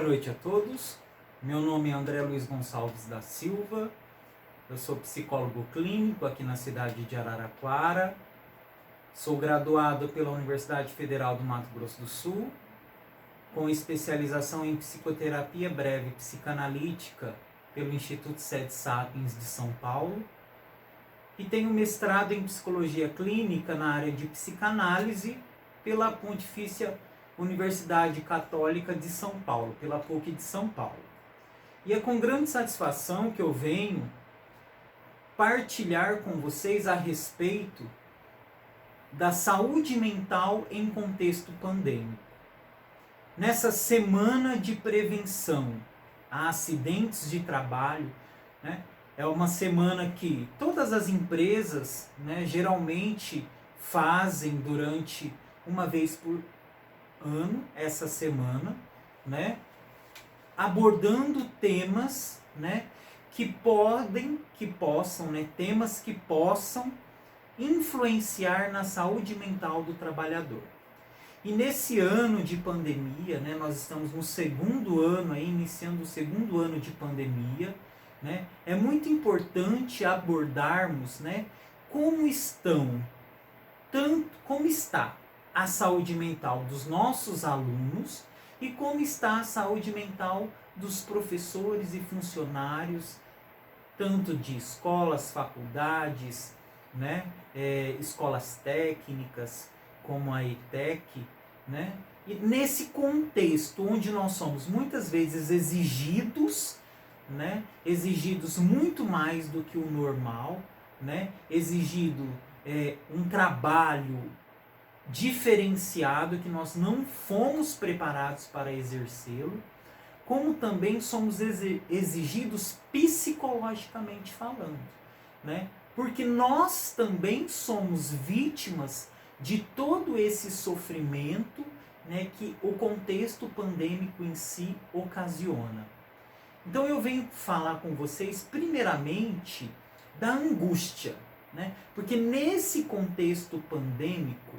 noite a todos. Meu nome é André Luiz Gonçalves da Silva. Eu sou psicólogo clínico aqui na cidade de Araraquara. Sou graduado pela Universidade Federal do Mato Grosso do Sul, com especialização em psicoterapia breve psicanalítica pelo Instituto Sede Sapiens de São Paulo. E tenho mestrado em psicologia clínica na área de psicanálise pela Pontifícia Universidade Católica de São Paulo, pela PUC de São Paulo. E é com grande satisfação que eu venho partilhar com vocês a respeito da saúde mental em contexto pandêmico. Nessa semana de prevenção a acidentes de trabalho, é uma semana que todas as empresas, geralmente fazem durante uma vez por ano, essa semana, abordando temas, temas que possam influenciar na saúde mental do trabalhador. E nesse ano de pandemia, nós estamos no segundo ano, iniciando o segundo ano de pandemia, é muito importante abordarmos como está a saúde mental dos nossos alunos e como está a saúde mental dos professores e funcionários, tanto de escolas, faculdades, escolas técnicas, como a ETEC, E nesse contexto onde nós somos muitas vezes exigidos muito mais do que o normal, exigido um trabalho diferenciado que nós não fomos preparados para exercê-lo, como também somos exigidos psicologicamente falando, porque nós também somos vítimas de todo esse sofrimento que o contexto pandêmico em si ocasiona. Então eu venho falar com vocês primeiramente da angústia, porque nesse contexto pandêmico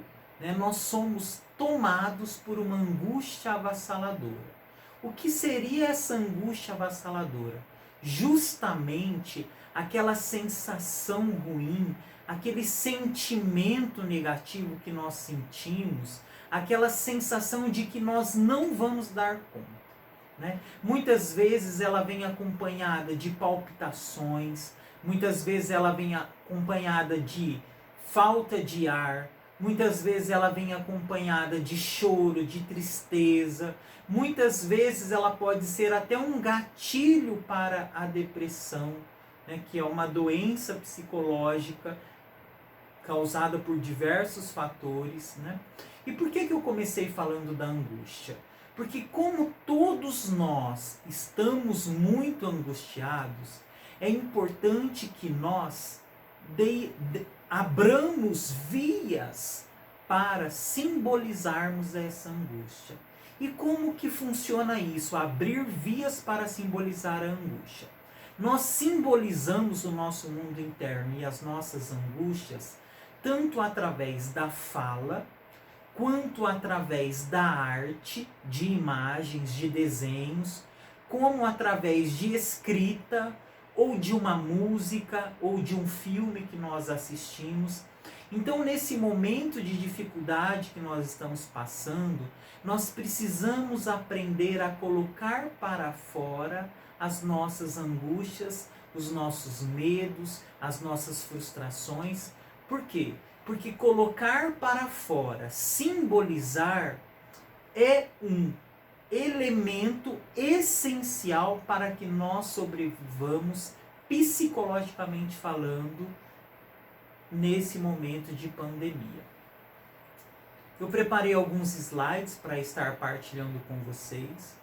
nós somos tomados por uma angústia avassaladora. O que seria essa angústia avassaladora? Justamente aquela sensação ruim, aquele sentimento negativo que nós sentimos, aquela sensação de que nós não vamos dar conta. Muitas vezes ela vem acompanhada de palpitações, muitas vezes ela vem acompanhada de falta de ar, muitas vezes ela vem acompanhada de choro, de tristeza, muitas vezes ela pode ser até um gatilho para a depressão, que é uma doença psicológica causada por diversos fatores. E por que eu comecei falando da angústia? Porque como todos nós estamos muito angustiados, é importante que nós abramos vias para simbolizarmos essa angústia. E como que funciona isso? Abrir vias para simbolizar a angústia. Nós simbolizamos o nosso mundo interno e as nossas angústias tanto através da fala, quanto através da arte, de imagens, de desenhos, como através de escrita, ou de uma música, ou de um filme que nós assistimos. Então, nesse momento de dificuldade que nós estamos passando, nós precisamos aprender a colocar para fora as nossas angústias, os nossos medos, as nossas frustrações. Por quê? Porque colocar para fora, simbolizar, é um elemento essencial para que nós sobrevivamos, psicologicamente falando, nesse momento de pandemia. Eu preparei alguns slides para estar partilhando com vocês,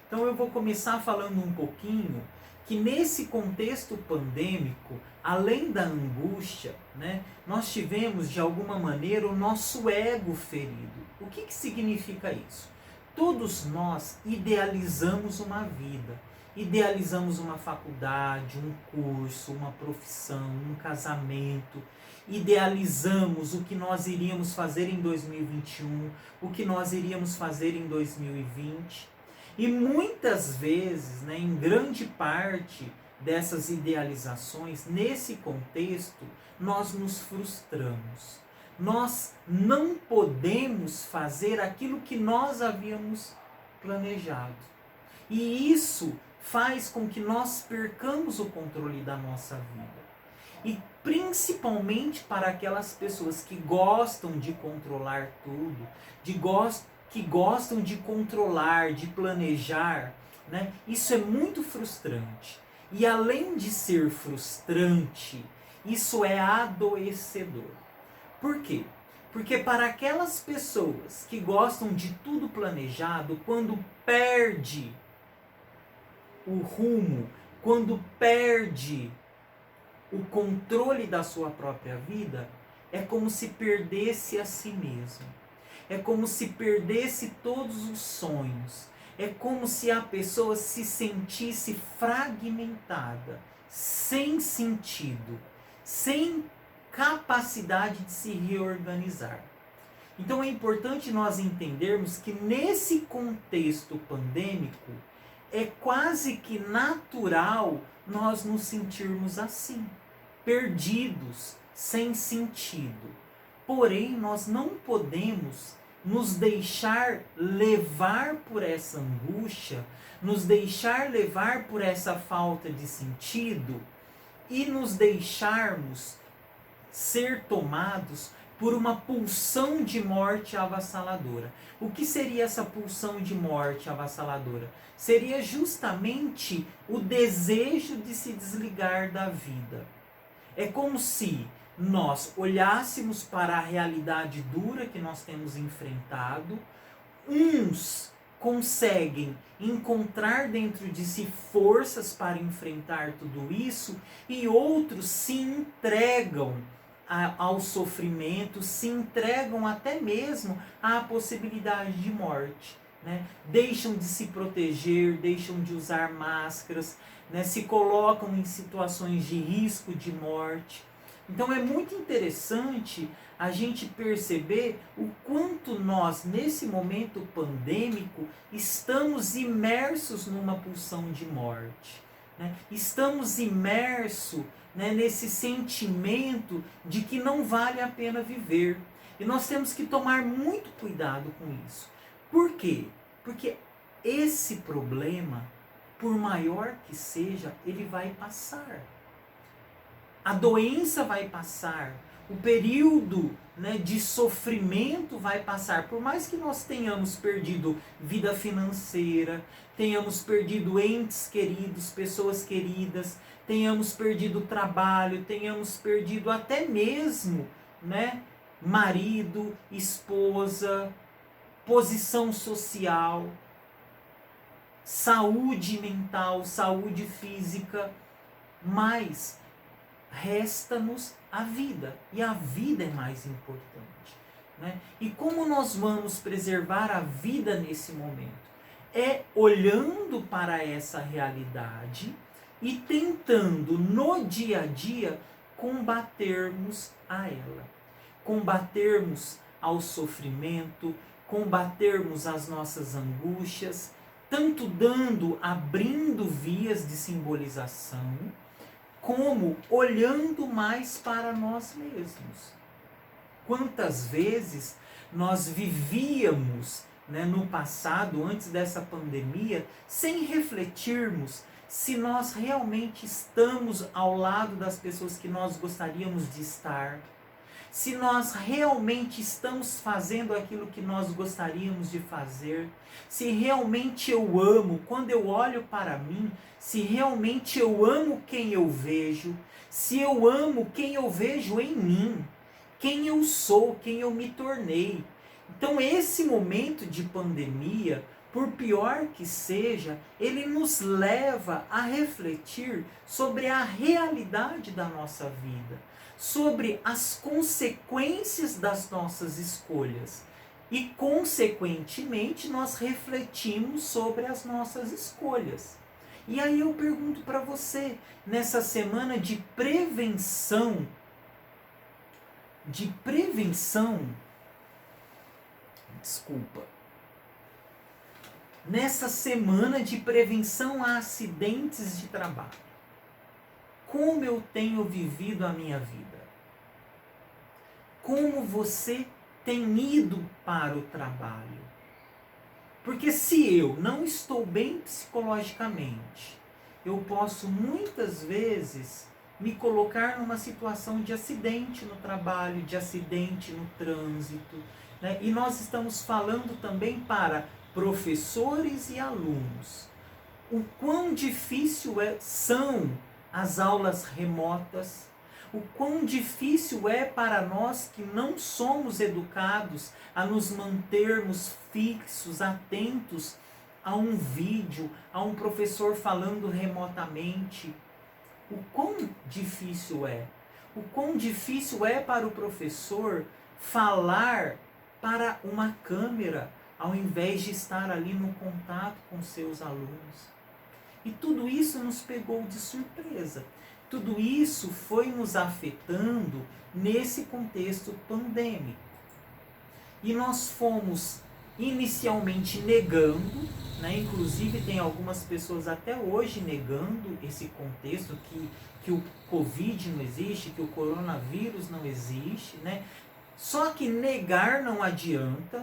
Então eu vou começar falando um pouquinho que nesse contexto pandêmico, além da angústia, nós tivemos de alguma maneira o nosso ego ferido. O que significa isso? Todos nós idealizamos uma vida, idealizamos uma faculdade, um curso, uma profissão, um casamento, idealizamos o que nós iríamos fazer em 2021, o que nós iríamos fazer em 2020. E muitas vezes, né, em grande parte dessas idealizações, nesse contexto, nós nos frustramos. Nós não podemos fazer aquilo que nós havíamos planejado. E isso faz com que nós percamos o controle da nossa vida. E principalmente para aquelas pessoas que gostam de controlar tudo, que gostam de controlar, de planejar, né? Isso é muito frustrante. E além de ser frustrante, isso é adoecedor. Por quê? Porque para aquelas pessoas que gostam de tudo planejado, quando perde o rumo, quando perde o controle da sua própria vida, é como se perdesse a si mesmo. É como se perdesse todos os sonhos. É como se a pessoa se sentisse fragmentada, sem sentido, sem capacidade de se reorganizar. Então é importante nós entendermos que nesse contexto pandêmico é quase que natural nós nos sentirmos assim, perdidos, sem sentido. Porém, nós não podemos nos deixar levar por essa angústia, nos deixar levar por essa falta de sentido e nos deixarmos ser tomados por uma pulsão de morte avassaladora. O que seria essa pulsão de morte avassaladora? Seria justamente o desejo de se desligar da vida. É como se nós olhássemos para a realidade dura que nós temos enfrentado. Uns conseguem encontrar dentro de si forças para enfrentar tudo isso e outros se entregam ao sofrimento, se entregam até mesmo à possibilidade de morte. Né? Deixam de se proteger, deixam de usar máscaras, né? Se colocam em situações de risco de morte. Então é muito interessante a gente perceber o quanto nós, nesse momento pandêmico, estamos imersos numa pulsão de morte. Né? Estamos imersos, né, nesse sentimento de que não vale a pena viver. E nós temos que tomar muito cuidado com isso. Por quê? Porque esse problema, por maior que seja, ele vai passar. A doença vai passar. O período, né, de sofrimento vai passar. Por mais que nós tenhamos perdido vida financeira, tenhamos perdido entes queridos, pessoas queridas, tenhamos perdido trabalho, tenhamos perdido até mesmo, né, marido, esposa, posição social, saúde mental, saúde física, mas resta-nos a vida, e a vida é mais importante. Né? E como nós vamos preservar a vida nesse momento? É olhando para essa realidade e tentando no dia a dia combatermos a ela, combatermos ao sofrimento, combatermos as nossas angústias, tanto abrindo vias de simbolização, como olhando mais para nós mesmos. Quantas vezes nós vivíamos, né, no passado, antes dessa pandemia, sem refletirmos se nós realmente estamos ao lado das pessoas que nós gostaríamos de estar, se nós realmente estamos fazendo aquilo que nós gostaríamos de fazer, se realmente eu amo, quando eu olho para mim, se realmente eu amo quem eu vejo, se eu amo quem eu vejo em mim, quem eu sou, quem eu me tornei. Então esse momento de pandemia, por pior que seja, ele nos leva a refletir sobre a realidade da nossa vida, sobre as consequências das nossas escolhas. E, consequentemente, nós refletimos sobre as nossas escolhas. E aí eu pergunto para você, nessa semana de prevenção, desculpa, nessa semana de prevenção a acidentes de trabalho, como eu tenho vivido a minha vida? Como você tem ido para o trabalho? Porque se eu não estou bem psicologicamente, eu posso muitas vezes me colocar numa situação de acidente no trabalho, de acidente no trânsito, né? E nós estamos falando também para professores e alunos. O quão difícil são as aulas remotas, o quão difícil é para nós que não somos educados a nos mantermos fixos, atentos a um vídeo, a um professor falando remotamente. O quão difícil é? O quão difícil é para o professor falar para uma câmera, ao invés de estar ali no contato com seus alunos. E tudo isso nos pegou de surpresa. Tudo isso foi nos afetando nesse contexto pandêmico. E nós fomos inicialmente negando, né? Inclusive tem algumas pessoas até hoje negando esse contexto, que o Covid não existe, que o coronavírus não existe, né? Só que negar não adianta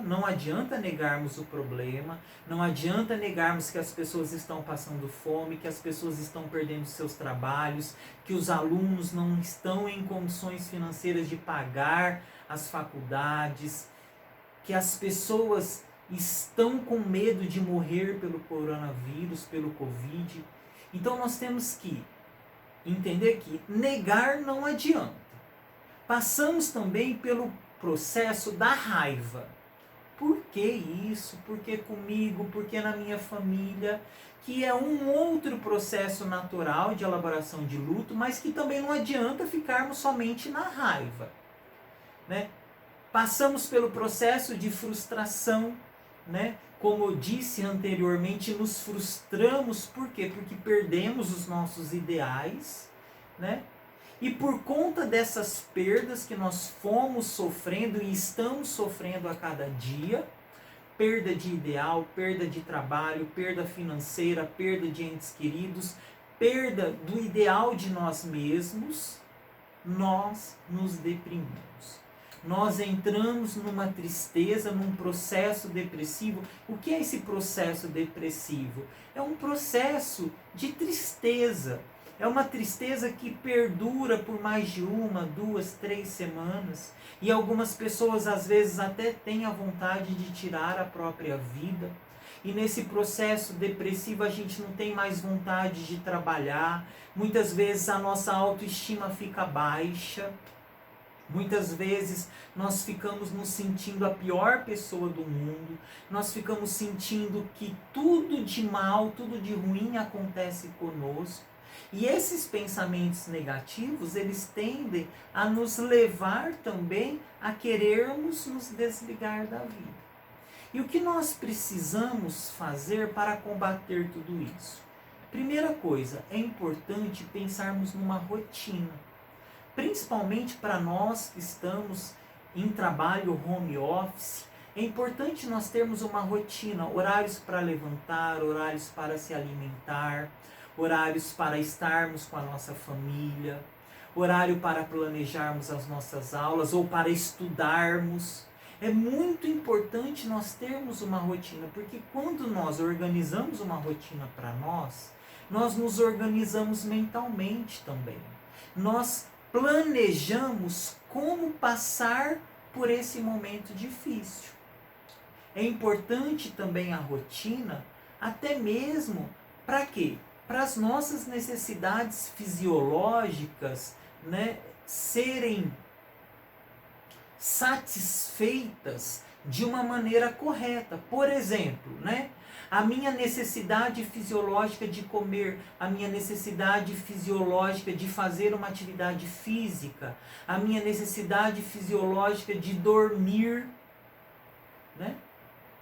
negarmos o problema, não adianta negarmos que as pessoas estão passando fome, que as pessoas estão perdendo seus trabalhos, que os alunos não estão em condições financeiras de pagar as faculdades, que as pessoas estão com medo de morrer pelo coronavírus, pelo Covid. Então nós temos que entender que negar não adianta. Passamos também pelo processo da raiva. Por que isso? Por que comigo? Por que na minha família? Que é um outro processo natural de elaboração de luto, mas que também não adianta ficarmos somente na raiva, né? Passamos pelo processo de frustração, né? Como eu disse anteriormente, nos frustramos, por quê? Porque perdemos os nossos ideais, né? E por conta dessas perdas que nós fomos sofrendo e estamos sofrendo a cada dia, perda de ideal, perda de trabalho, perda financeira, perda de entes queridos, perda do ideal de nós mesmos, nós nos deprimimos. Nós entramos numa tristeza, num processo depressivo. O que é esse processo depressivo? É um processo de tristeza. É uma tristeza que perdura por mais de 1, 2, 3 semanas. E algumas pessoas às vezes até têm a vontade de tirar a própria vida. E nesse processo depressivo a gente não tem mais vontade de trabalhar. Muitas vezes a nossa autoestima fica baixa. Muitas vezes nós ficamos nos sentindo a pior pessoa do mundo. Nós ficamos sentindo que tudo de mal, tudo de ruim acontece conosco. E esses pensamentos negativos, eles tendem a nos levar também a querermos nos desligar da vida. E o que nós precisamos fazer para combater tudo isso? Primeira coisa, é importante pensarmos numa rotina. Principalmente para nós que estamos em trabalho home office, é importante nós termos uma rotina, horários para levantar, horários para se alimentar, horários para estarmos com a nossa família, horário para planejarmos as nossas aulas ou para estudarmos. É muito importante nós termos uma rotina, porque quando nós organizamos uma rotina para nós nos organizamos mentalmente também. Nós planejamos como passar por esse momento difícil. É importante também a rotina, até mesmo para quê? Para as nossas necessidades fisiológicas, né, serem satisfeitas de uma maneira correta. Por exemplo, né, a minha necessidade fisiológica de comer, a minha necessidade fisiológica de fazer uma atividade física, a minha necessidade fisiológica de dormir, né?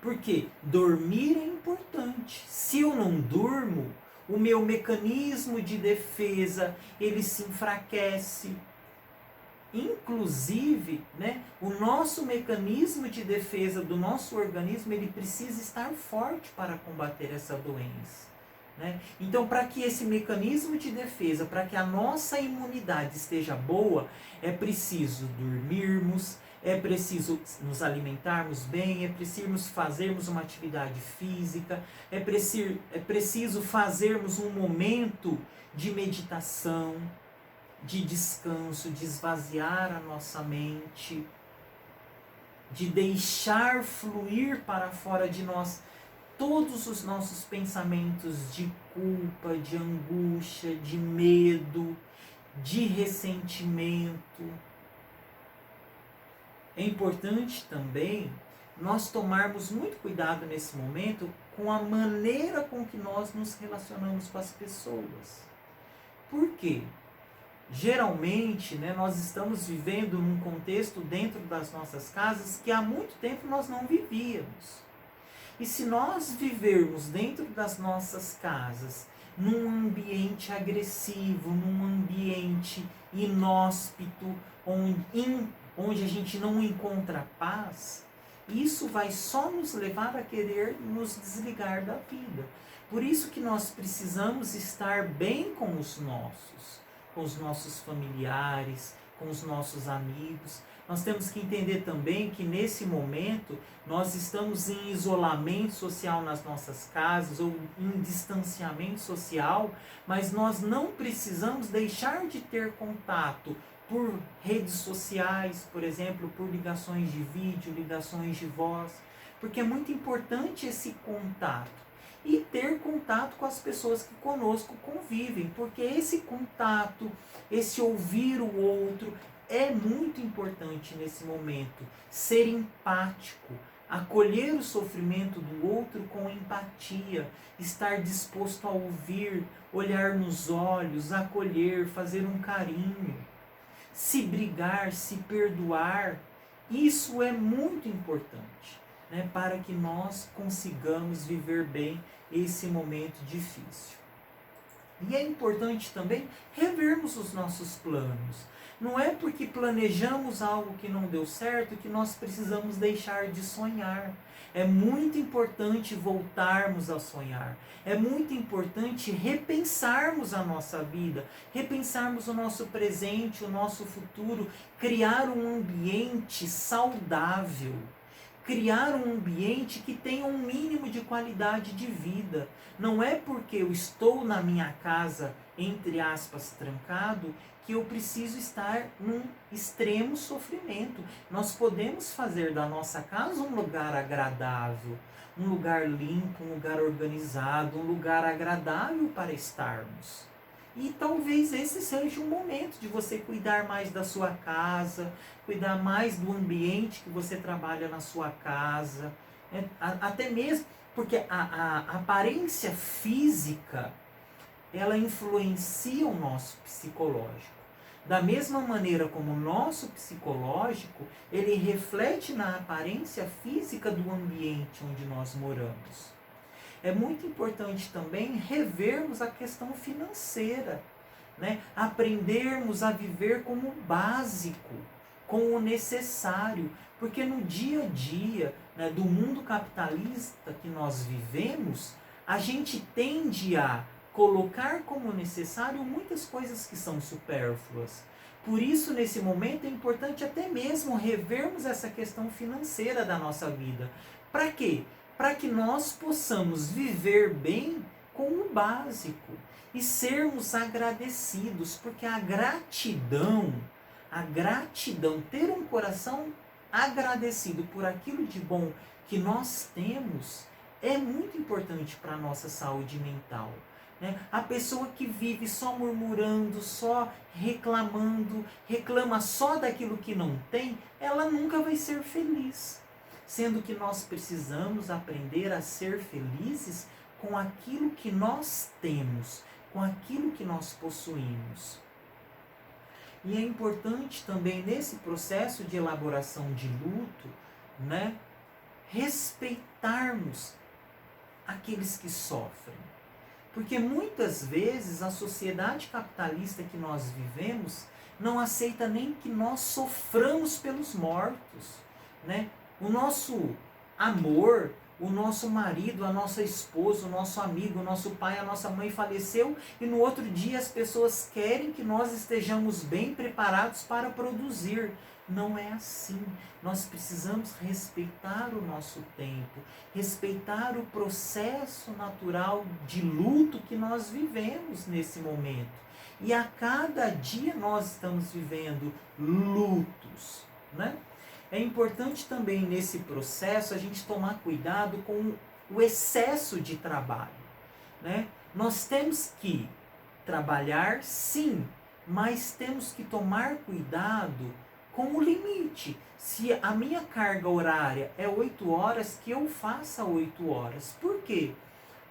Porque dormir é importante. Se eu não durmo, o meu mecanismo de defesa, ele se enfraquece. inclusive, né, o nosso mecanismo de defesa do nosso organismo, ele precisa estar forte para combater essa doença. Né? Então, para que esse mecanismo de defesa, para que a nossa imunidade esteja boa, é preciso dormirmos, é preciso nos alimentarmos bem, é preciso fazermos uma atividade física, é preciso fazermos um momento de meditação, de descanso, de esvaziar a nossa mente, de deixar fluir para fora de nós todos os nossos pensamentos de culpa, de angústia, de medo, de ressentimento. É importante também nós tomarmos muito cuidado nesse momento com a maneira com que nós nos relacionamos com as pessoas. Por quê? Geralmente, né, nós estamos vivendo num contexto dentro das nossas casas que há muito tempo nós não vivíamos. E se nós vivermos dentro das nossas casas, num ambiente agressivo, num ambiente inóspito, onde a gente não encontra paz, isso vai só nos levar a querer nos desligar da vida. Por isso que nós precisamos estar bem com os nossos familiares, com os nossos amigos. Nós temos que entender também que nesse momento nós estamos em isolamento social nas nossas casas ou em distanciamento social, mas nós não precisamos deixar de ter contato por redes sociais, por exemplo, por ligações de vídeo, ligações de voz, porque é muito importante esse contato. E ter contato com as pessoas que conosco convivem, porque esse contato, esse ouvir o outro, é muito importante nesse momento. Ser empático, acolher o sofrimento do outro com empatia, estar disposto a ouvir, olhar nos olhos, acolher, fazer um carinho, se brigar, se perdoar, isso é muito importante. Né, para que nós consigamos viver bem esse momento difícil. E é importante também revermos os nossos planos. Não é porque planejamos algo que não deu certo que nós precisamos deixar de sonhar. É muito importante voltarmos a sonhar. É muito importante repensarmos a nossa vida, repensarmos o nosso presente, o nosso futuro, criar um ambiente saudável. Criar um ambiente que tenha um mínimo de qualidade de vida. Não é porque eu estou na minha casa, entre aspas, trancado, que eu preciso estar num extremo sofrimento. Nós podemos fazer da nossa casa um lugar agradável, um lugar limpo, um lugar organizado, um lugar agradável para estarmos. E talvez esse seja o momento de você cuidar mais da sua casa, cuidar mais do ambiente que você trabalha na sua casa. Até mesmo porque a aparência física, ela influencia o nosso psicológico. Da mesma maneira como o nosso psicológico, ele reflete na aparência física do ambiente onde nós moramos. É muito importante também revermos a questão financeira, né? Aprendermos a viver como o básico, com o necessário, porque no dia a dia, né, do mundo capitalista que nós vivemos, a gente tende a colocar como necessário muitas coisas que são supérfluas. Por isso, nesse momento, é importante até mesmo revermos essa questão financeira da nossa vida. Para quê? Para que nós possamos viver bem com o básico e sermos agradecidos, porque a gratidão, ter um coração agradecido por aquilo de bom que nós temos, é muito importante para a nossa saúde mental. Né? A pessoa que vive só murmurando, só reclamando, reclama só daquilo que não tem, ela nunca vai ser feliz. Sendo que nós precisamos aprender a ser felizes com aquilo que nós temos, com aquilo que nós possuímos. E é importante também nesse processo de elaboração de luto, né, respeitarmos aqueles que sofrem. Porque muitas vezes a sociedade capitalista que nós vivemos não aceita nem que nós soframos pelos mortos, né? O nosso amor, o nosso marido, a nossa esposa, o nosso amigo, o nosso pai, a nossa mãe faleceu e no outro dia as pessoas querem que nós estejamos bem preparados para produzir. Não é assim. Nós precisamos respeitar o nosso tempo, respeitar o processo natural de luto que nós vivemos nesse momento. E a cada dia nós estamos vivendo lutos, né? É importante também nesse processo a gente tomar cuidado com o excesso de trabalho, né? Nós temos que trabalhar, sim, mas temos que tomar cuidado com o limite. Se a minha carga horária é 8 horas, que eu faça 8 horas. Por quê?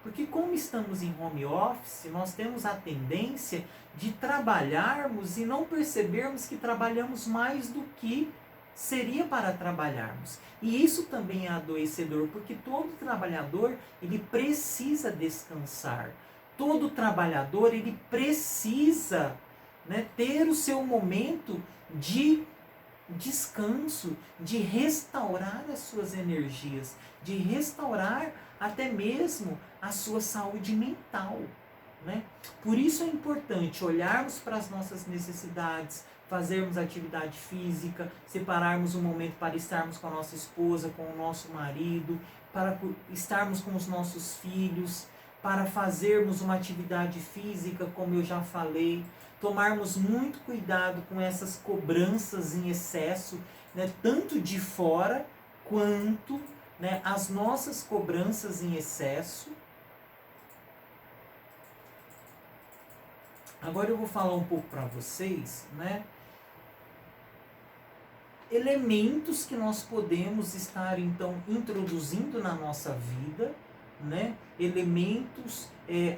Porque como estamos em home office, nós temos a tendência de trabalharmos e não percebermos que trabalhamos mais do que seria para trabalharmos. E isso também é adoecedor, porque todo trabalhador, ele precisa descansar. Todo trabalhador, ele precisa, né, ter o seu momento de descanso, de restaurar as suas energias, de restaurar até mesmo a sua saúde mental, né? Por isso é importante olharmos para as nossas necessidades, fazermos atividade física, separarmos um momento para estarmos com a nossa esposa, com o nosso marido, para estarmos com os nossos filhos, para fazermos uma atividade física, como eu já falei, tomarmos muito cuidado com essas cobranças em excesso, né, tanto de fora quanto, né, as nossas cobranças em excesso. Agora eu vou falar um pouco para vocês, né, elementos que nós podemos estar então introduzindo na nossa vida, né? Elementos,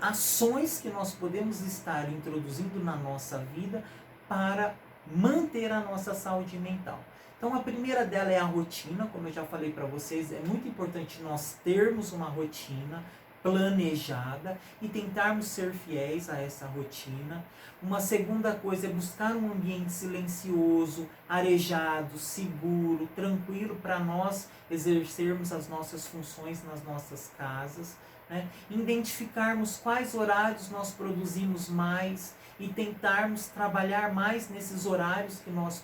ações que nós podemos estar introduzindo na nossa vida para manter a nossa saúde mental. Então a primeira dela é a rotina, como eu já falei para vocês, é muito importante nós termos uma rotina planejada e tentarmos ser fiéis a essa rotina. Uma segunda coisa é buscar um ambiente silencioso, arejado, seguro, tranquilo para nós exercermos as nossas funções nas nossas casas, né? Identificarmos quais horários nós produzimos mais e tentarmos trabalhar mais nesses horários que nós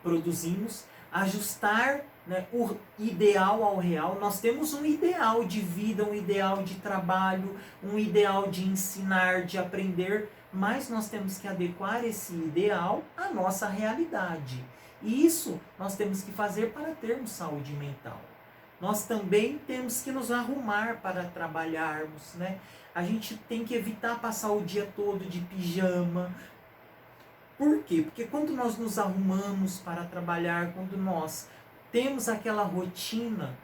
produzimos, ajustar, né, o ideal ao real. Nós temos um ideal de vida, um ideal de trabalho, um ideal de ensinar, de aprender, mas nós temos que adequar esse ideal à nossa realidade. E isso nós temos que fazer para termos saúde mental. Nós também temos que nos arrumar para trabalharmos, né? A gente tem que evitar passar o dia todo de pijama. Por quê? Porque quando nós nos arrumamos para trabalhar, quando nós temos aquela rotina,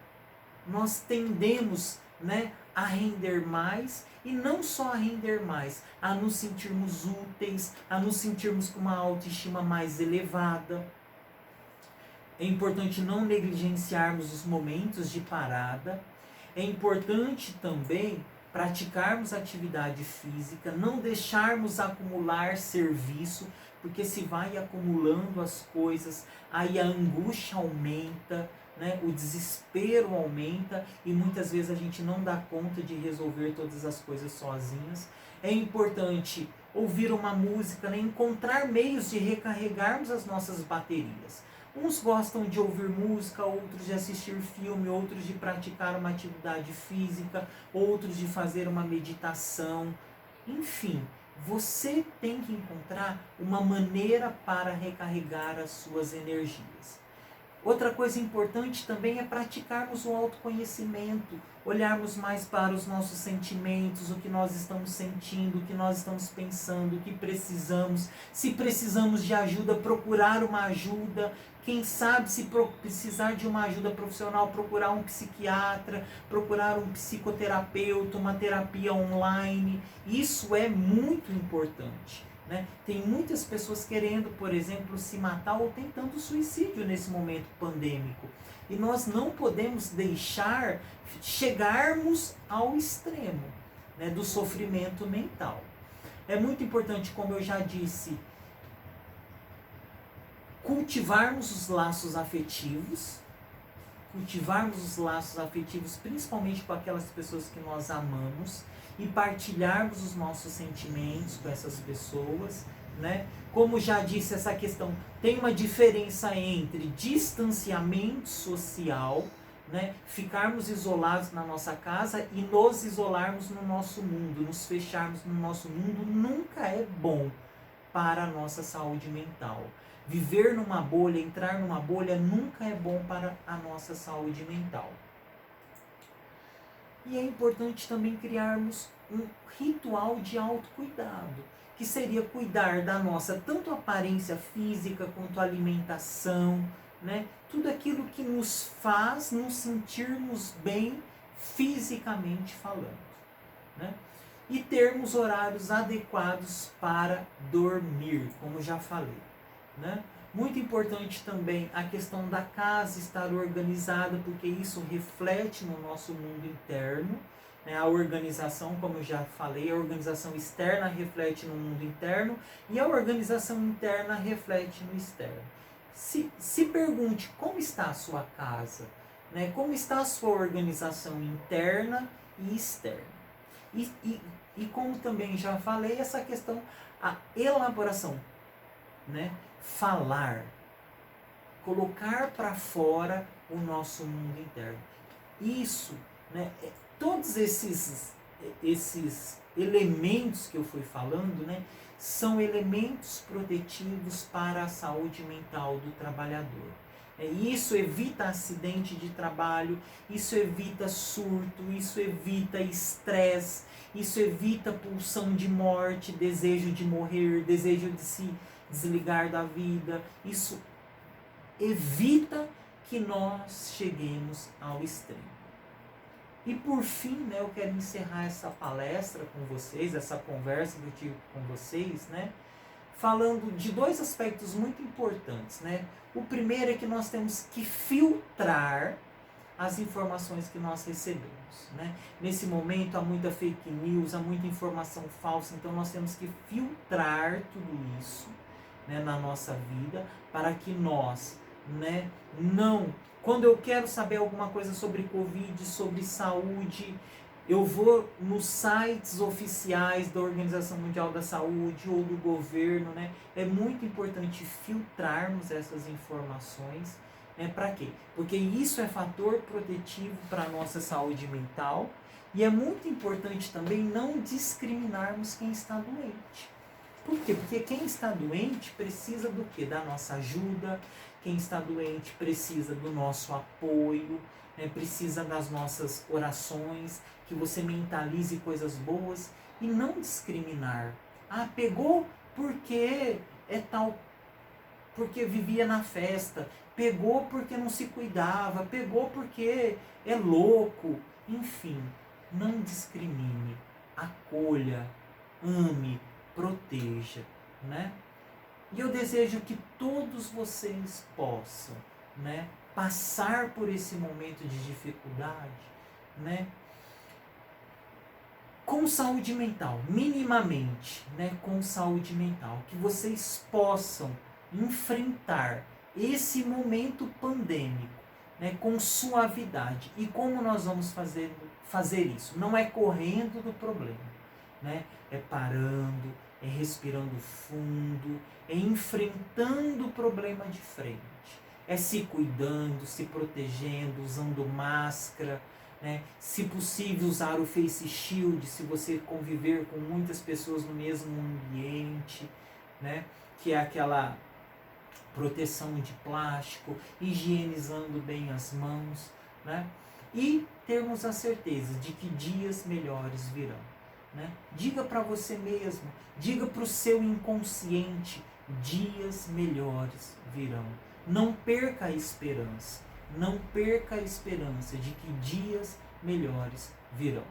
nós tendemos, né, a render mais, e não só a render mais, a nos sentirmos úteis, a nos sentirmos com uma autoestima mais elevada. É importante não negligenciarmos os momentos de parada. É importante também praticarmos atividade física, não deixarmos acumular serviço, porque se vai acumulando as coisas, aí a angústia aumenta, né? O desespero aumenta e muitas vezes a gente não dá conta de resolver todas as coisas sozinhas. É importante ouvir uma música, né? Encontrar meios de recarregarmos as nossas baterias. Uns gostam de ouvir música, outros de assistir filme, outros de praticar uma atividade física, outros de fazer uma meditação. Enfim, você tem que encontrar uma maneira para recarregar as suas energias. Outra coisa importante também é praticarmos o autoconhecimento, olharmos mais para os nossos sentimentos, o que nós estamos sentindo, o que nós estamos pensando, o que precisamos. Se precisamos de ajuda, procurar uma ajuda. Quem sabe, se precisar de uma ajuda profissional, procurar um psiquiatra, procurar um psicoterapeuta, uma terapia online. Isso é muito importante, né? Tem muitas pessoas querendo, por exemplo, se matar ou tentando suicídio nesse momento pandêmico. E nós não podemos deixar chegarmos ao extremo. né, do sofrimento mental. É muito importante, como eu já disse, cultivarmos os laços afetivos, principalmente com aquelas pessoas que nós amamos, e partilharmos os nossos sentimentos com essas pessoas, né? Como já disse, essa questão tem uma diferença entre distanciamento social, né? Ficarmos isolados na nossa casa e nos isolarmos no nosso mundo, nos fecharmos no nosso mundo nunca é bom para a nossa saúde mental. Viver numa bolha, entrar numa bolha nunca é bom para a nossa saúde mental. E é importante também criarmos um ritual de autocuidado, que seria cuidar da nossa tanto aparência física quanto alimentação, né? Tudo aquilo que nos faz nos sentirmos bem fisicamente falando, né? E termos horários adequados para dormir, como já falei, né? Muito importante também a questão da casa estar organizada, porque isso reflete no nosso mundo interno, né? A organização, como eu já falei, a organização externa reflete no mundo interno e a organização interna reflete no externo. Se pergunte como está a sua casa, né? Como está a sua organização interna e externa. E como também já falei, essa questão, a elaboração, né? Falar, colocar para fora o nosso mundo interno. Isso, né? Todos esses elementos que eu fui falando, né? São elementos protetivos para a saúde mental do trabalhador. Isso evita acidente de trabalho, isso evita surto, isso evita estresse, isso evita pulsão de morte, desejo de morrer, desejo de se desligar da vida. Isso evita que nós cheguemos ao extremo. E por fim, né, eu quero encerrar essa palestra com vocês, essa conversa que eu tive com vocês, né, falando de dois aspectos muito importantes, né? O primeiro é que nós temos que filtrar as informações que nós recebemos, né? Nesse momento há muita fake news, há muita informação falsa, então nós temos que filtrar tudo isso, né, na nossa vida, para que nós, né, não... Quando eu quero saber alguma coisa sobre Covid, sobre saúde, eu vou nos sites oficiais da Organização Mundial da Saúde ou do governo, né? É muito importante filtrarmos essas informações, né? Para quê? Porque isso é fator protetivo para a nossa saúde mental e é muito importante também não discriminarmos quem está doente. Por quê? Porque quem está doente precisa do quê? Da nossa ajuda, quem está doente precisa do nosso apoio, né? Precisa das nossas orações, que você mentalize coisas boas e não discriminar. Ah, pegou porque é tal, porque vivia na festa, pegou porque não se cuidava, pegou porque é louco. Enfim, não discrimine, acolha, ame, proteja, né? E eu desejo que todos vocês possam, né, passar por esse momento de dificuldade, né, com saúde mental, minimamente, né, com saúde mental, que vocês possam enfrentar esse momento pandêmico, né, com suavidade. E como nós vamos fazer isso? Não é correndo do problema, né? É parando, é respirando fundo, é enfrentando o problema de frente, é se cuidando, se protegendo, usando máscara, né? Se possível usar o face shield, se você conviver com muitas pessoas no mesmo ambiente, né? Que é aquela proteção de plástico, higienizando bem as mãos, né? E termos a certeza de que dias melhores virão, né? Diga para você mesmo, diga para o seu inconsciente, dias melhores virão. Não perca a esperança, não perca a esperança de que dias melhores virão.